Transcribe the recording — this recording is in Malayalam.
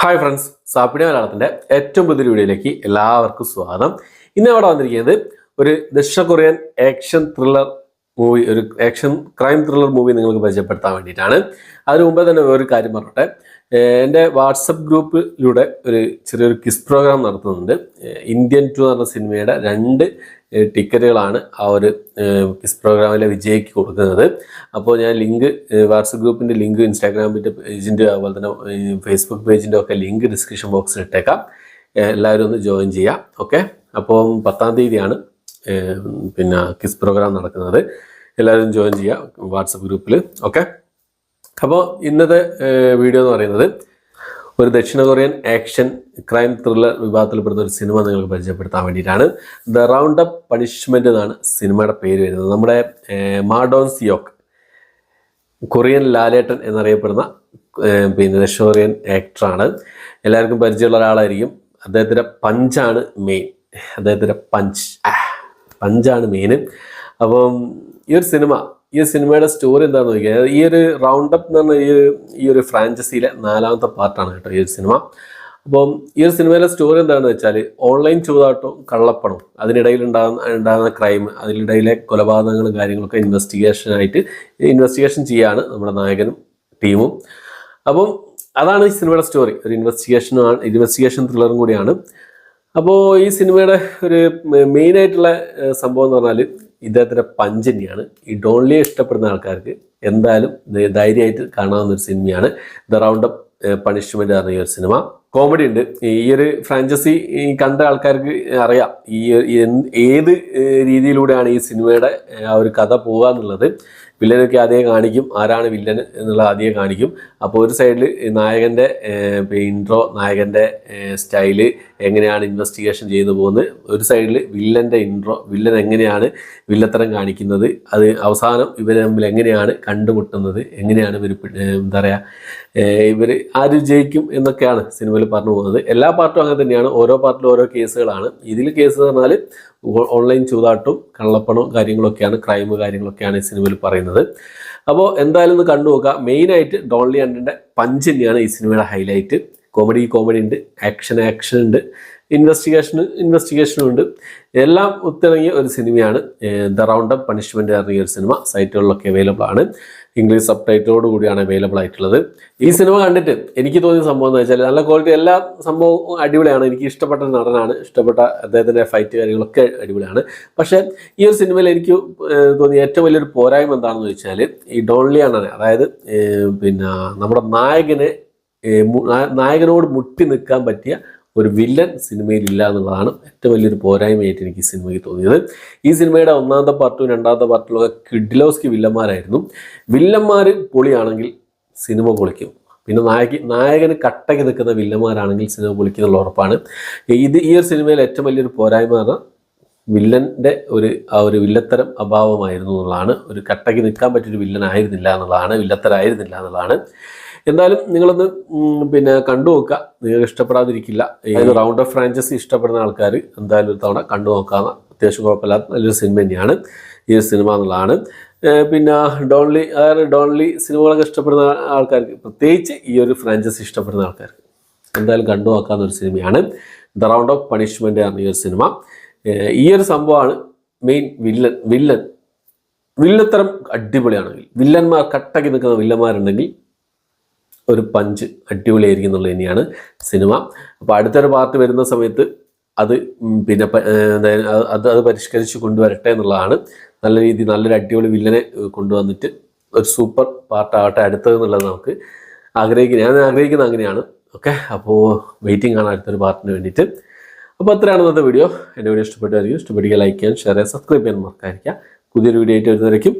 ഹായ് ഫ്രണ്ട്സ്, സാപ്പിഡിയ മലയാളത്തിൻ്റെ ഏറ്റവും പുതിയ വീഡിയോയിലേക്ക് എല്ലാവർക്കും സ്വാഗതം. ഇന്ന് അവിടെ വന്നിരിക്കുന്നത് ഒരു ദക്ഷിണ കൊറിയൻ ആക്ഷൻ ത്രില്ലർ മൂവി, ഒരു ആക്ഷൻ ക്രൈം ത്രില്ലർ മൂവി നിങ്ങൾക്ക് പരിചയപ്പെടുത്താൻ വേണ്ടിയിട്ടാണ്. അതിന് മുമ്പേ തന്നെ ഒരു കാര്യം പറഞ്ഞോട്ടെ. എൻ്റെ വാട്സപ്പ് ഗ്രൂപ്പിലൂടെ ഒരു ചെറിയൊരു ക്വിസ് പ്രോഗ്രാം നടത്തുന്നുണ്ട്. ഇന്ത്യൻ 2 എന്ന് പറഞ്ഞ സിനിമയുടെ 2 ടിക്കറ്റുകളാണ് ആ ഒരു ക്വിസ് പ്രോഗ്രാമിലെ വിജയിക്ക് കൊടുക്കുന്നത്. അപ്പോൾ ഞാൻ ലിങ്ക്, വാട്സപ്പ് ഗ്രൂപ്പിൻ്റെ ലിങ്ക്, ഇൻസ്റ്റാഗ്രാമിൻ്റെ പേജിൻ്റെ, അതുപോലെ തന്നെ ഫേസ്ബുക്ക് പേജിൻ്റെ ഒക്കെ ലിങ്ക് ഡിസ്ക്രിപ്ഷൻ ബോക്സിൽ ഇട്ടേക്കാം. എല്ലാവരും ഒന്ന് ജോയിൻ ചെയ്യാം. ഓക്കെ, അപ്പോൾ 10-ാം തീയതിയാണ് പിന്നെ ക്വിസ് പ്രോഗ്രാം നടക്കുന്നത്. എല്ലാവരും ജോയിൻ ചെയ്യുക വാട്സപ്പ് ഗ്രൂപ്പിൽ. ഓക്കെ, അപ്പോൾ ഇന്നത്തെ വീഡിയോ എന്ന് പറയുന്നത് ഒരു ദക്ഷിണ കൊറിയൻ ആക്ഷൻ ക്രൈം ത്രില്ലർ വിഭാഗത്തിൽപ്പെടുന്ന ഒരു സിനിമ നിങ്ങൾക്ക് പരിചയപ്പെടുത്താൻ വേണ്ടിയിട്ടാണ്. ദ റൗണ്ട് അപ്പ് പണിഷ്മെൻ്റ് എന്നാണ് സിനിമയുടെ പേര് വരുന്നത്. നമ്മുടെ മാഡോൺ സിയോക്ക്, കൊറിയൻ ലാലേട്ടൻ എന്നറിയപ്പെടുന്ന പിന്നെ ദക്ഷിണ കൊറിയൻ ആക്ടറാണ്. എല്ലാവർക്കും പരിചയമുള്ള ഒരാളായിരിക്കും. അദ്ദേഹത്തിൻ്റെ പഞ്ചാണ് മെയിൻ. അദ്ദേഹത്തിൻ്റെ പഞ്ചാണ് മെയിൻ. അപ്പം ഈ ഒരു സിനിമയുടെ സ്റ്റോറി എന്താണെന്ന് നോക്കിയാൽ, ഈ ഒരു റൗണ്ട് അപ്പ് എന്ന് പറഞ്ഞ ഈ ഒരു ഫ്രാഞ്ചൈസിയിലെ 4ാമത്തെ പാർട്ടാണ് കേട്ടോ ഈ ഒരു സിനിമ. അപ്പം ഈ ഒരു സിനിമയിലെ സ്റ്റോറി എന്താണെന്ന് വെച്ചാൽ, ഓൺലൈൻ ചൂതാട്ടവും കള്ളപ്പണവും, അതിനിടയിൽ ഉണ്ടാകുന്ന ക്രൈം, അതിനിടയിലെ കൊലപാതകങ്ങളും കാര്യങ്ങളൊക്കെ ഇൻവെസ്റ്റിഗേഷൻ ചെയ്യാണ് നമ്മുടെ നായകനും ടീമും. അപ്പം അതാണ് ഈ സിനിമയുടെ സ്റ്റോറി. ഒരു ഇൻവെസ്റ്റിഗേഷൻ ത്രില്ലറും കൂടിയാണ്. അപ്പോൾ ഈ സിനിമയുടെ ഒരു മെയിനായിട്ടുള്ള സംഭവം എന്ന് പറഞ്ഞാൽ ഇദ്ദേഹത്തിൻ്റെ പഞ്ച് തന്നെയാണ്. ഈ ഡോൺലിയെ ഇഷ്ടപ്പെടുന്ന ആൾക്കാർക്ക് എന്തായാലും ധൈര്യമായിട്ട് കാണാവുന്ന ഒരു സിനിമയാണ് ദ റൗണ്ട് അപ്പ് പണിഷ്മെൻ്റ് പറഞ്ഞ ഈ ഒരു സിനിമ. കോമഡി ഉണ്ട്. ഈ ഒരു ഫ്രാഞ്ചൈസി കണ്ട ആൾക്കാർക്ക് അറിയാം ഏത് രീതിയിലൂടെയാണ് ഈ സിനിമയുടെ ആ ഒരു കഥ പോകുക എന്നുള്ളത്. വില്ലനൊക്കെ ആദ്യം കാണിക്കും, ആരാണ് വില്ലൻ എന്നുള്ളത് ആദ്യം കാണിക്കും. അപ്പോൾ ഒരു സൈഡിൽ നായകൻ്റെ ഇൻട്രോ, നായകൻ്റെ സ്റ്റൈല്, എങ്ങനെയാണ് ഇൻവെസ്റ്റിഗേഷൻ ചെയ്തു പോകുന്നത്. ഒരു സൈഡിൽ വില്ലൻ്റെ ഇൻട്രോ, വില്ലൻ എങ്ങനെയാണ് വില്ലത്തരം കാണിക്കുന്നത്, അത് അവസാനം ഇവർ തമ്മിൽ എങ്ങനെയാണ് കണ്ടുമുട്ടുന്നത്, എങ്ങനെയാണ് ഇവർ എന്താ പറയുക, ഇവർ ആര് ജയിക്കും എന്നൊക്കെയാണ് സിനിമയിൽ പറഞ്ഞു പോകുന്നത്. എല്ലാ പാർട്ടും അങ്ങനെ തന്നെയാണ്. ഓരോ പാർട്ടിലും ഓരോ കേസുകളാണ്. ഇതിൽ കേസ് എന്ന് പറഞ്ഞാൽ ഓൺലൈൻ ചൂതാട്ടവും കള്ളപ്പണവും കാര്യങ്ങളൊക്കെയാണ്, ക്രൈം കാര്യങ്ങളൊക്കെയാണ് ഈ സിനിമയിൽ പറയുന്നത്. അപ്പോൾ എന്തായാലും ഒന്ന് കണ്ടു നോക്കുക. മെയിനായിട്ട് ഡോൺലി അണ്ടൻ്റെ പഞ്ച് തന്നെയാണ് ഈ സിനിമയുടെ ഹൈലൈറ്റ്. കോമഡി ഉണ്ട്, ആക്ഷൻ ഉണ്ട്, ഇൻവെസ്റ്റിഗേഷനും ഉണ്ട്. എല്ലാം ഒത്തിണങ്ങിയ ഒരു സിനിമയാണ് ദ റൗണ്ട് അപ്പ് പണിഷ്മെൻ്റ് പറഞ്ഞ ഒരു സിനിമ. സൈറ്റുകളിലൊക്കെ അവൈലബിൾ ആണ്. ഇംഗ്ലീഷ് സബ് ടൈറ്റിലോട് കൂടിയാണ് അവൈലബിൾ ആയിട്ടുള്ളത്. ഈ സിനിമ കണ്ടിട്ട് എനിക്ക് തോന്നിയ സംഭവം എന്ന് വെച്ചാൽ, നല്ല ക്വാളിറ്റി, എല്ലാ സംഭവവും അടിപൊളിയാണ്. എനിക്ക് ഇഷ്ടപ്പെട്ട നടനാണ്, ഇഷ്ടപ്പെട്ട അദ്ദേഹത്തിൻ്റെ ഫൈറ്റ് കാര്യങ്ങളൊക്കെ അടിപൊളിയാണ്. പക്ഷേ ഈ ഒരു സിനിമയിൽ എനിക്ക് തോന്നിയ ഏറ്റവും വലിയൊരു പോരായ്മ എന്താണെന്ന് ചോദിച്ചാൽ, ഈ ഡോൺലിയാണ്, അതായത് പിന്നെ നമ്മുടെ നായകനോട് മുട്ടി നിൽക്കാൻ പറ്റിയ ഒരു വില്ലൻ സിനിമയിൽ ഇല്ല എന്നുള്ളതാണ് ഏറ്റവും വലിയൊരു പോരായ്മയായിട്ട് എനിക്ക് ഈ സിനിമയ്ക്ക് തോന്നിയത്. ഈ സിനിമയുടെ 1ാമത്തെ പാർട്ടും 2ാമത്തെ പാർട്ടിലൊക്കെ കിഡിലോസ്കി വില്ലന്മാരായിരുന്നു. വില്ലന്മാർ പൊളിയാണെങ്കിൽ സിനിമ പൊളിക്കും. പിന്നെ നായകന് കട്ടയ്ക്ക് നിൽക്കുന്ന വില്ലന്മാരാണെങ്കിൽ സിനിമ പൊളിക്കുന്നുള്ള ഉറപ്പാണ്. ഈ ഒരു സിനിമയിൽ ഏറ്റവും വലിയൊരു പോരായ്മ പറഞ്ഞാൽ വില്ലൻ്റെ ആ ഒരു വില്ലത്തരം അഭാവമായിരുന്നു എന്നുള്ളതാണ്. ഒരു കട്ടയ്ക്ക് നിൽക്കാൻ പറ്റിയൊരു വില്ലനായിരുന്നില്ല എന്നുള്ളതാണ്, വില്ലത്തരായിരുന്നില്ല എന്നുള്ളതാണ്. എന്തായാലും നിങ്ങളൊന്ന് പിന്നെ കണ്ടു നോക്കുക. നിങ്ങൾക്ക് ഇഷ്ടപ്പെടാതിരിക്കില്ല. ഏത് റൗണ്ട് ഓഫ് ഫ്രാഞ്ചൈസി ഇഷ്ടപ്പെടുന്ന ആൾക്കാർ എന്തായാലും ഒരു തവണ കണ്ടു നോക്കാവുന്ന അത്യാവശ്യം കുഴപ്പമില്ലാത്ത നല്ലൊരു സിനിമ തന്നെയാണ് ഈ ഒരു സിനിമ എന്നുള്ളതാണ്. പിന്നെ ഡോൺലി സിനിമകളൊക്കെ ഇഷ്ടപ്പെടുന്ന ആൾക്കാർക്ക്, പ്രത്യേകിച്ച് ഈ ഒരു ഫ്രാഞ്ചൈസി ഇഷ്ടപ്പെടുന്ന ആൾക്കാർക്ക് എന്തായാലും കണ്ടു നോക്കാവുന്ന ഒരു സിനിമയാണ് ദ റൗണ്ട് ഓഫ് പണിഷ്മെൻ്റ് ആണ് ഈ ഒരു സിനിമ. ഈ ഒരു സംഭവമാണ് മെയിൻ. വില്ലത്തരം അടിപൊളിയാണെങ്കിൽ, വില്ലന്മാർ കട്ടക്കി നിൽക്കുന്ന വില്ലന്മാരുണ്ടെങ്കിൽ ഒരു പഞ്ച് അടിപൊളിയായിരിക്കും എന്നുള്ളത് തന്നെയാണ് സിനിമ. അപ്പോൾ അടുത്തൊരു പാർട്ട് വരുന്ന സമയത്ത് അത് പിന്നെ അത് പരിഷ്കരിച്ച് കൊണ്ടുവരട്ടെ എന്നുള്ളതാണ്. നല്ല രീതിയിൽ നല്ലൊരു അടിപൊളി വില്ലനെ കൊണ്ടുവന്നിട്ട് ഒരു സൂപ്പർ പാർട്ടാവട്ടെ അടുത്തത് എന്നുള്ളത് നമുക്ക് ഞാൻ ആഗ്രഹിക്കുന്നത് അങ്ങനെയാണ്. ഓക്കെ, അപ്പോൾ വെയിറ്റിംഗ് ആണ് അടുത്തൊരു പാർട്ടിന് വേണ്ടിയിട്ട്. അപ്പോൾ അത്രയാണ് ഇന്നത്തെ വീഡിയോ. എൻ്റെ വീഡിയോ ഇഷ്ടപ്പെട്ടായിരിക്കും. ഇഷ്ടപ്പെടുക ലൈക്ക് ചെയ്യാൻ, ഷെയർ ചെയ്യാൻ, സബ്സ്ക്രൈബ് ചെയ്യാൻ മറക്കാതിരിക്കുക. പുതിയൊരു വീഡിയോ ആയിട്ട് വരുന്നവരേക്കും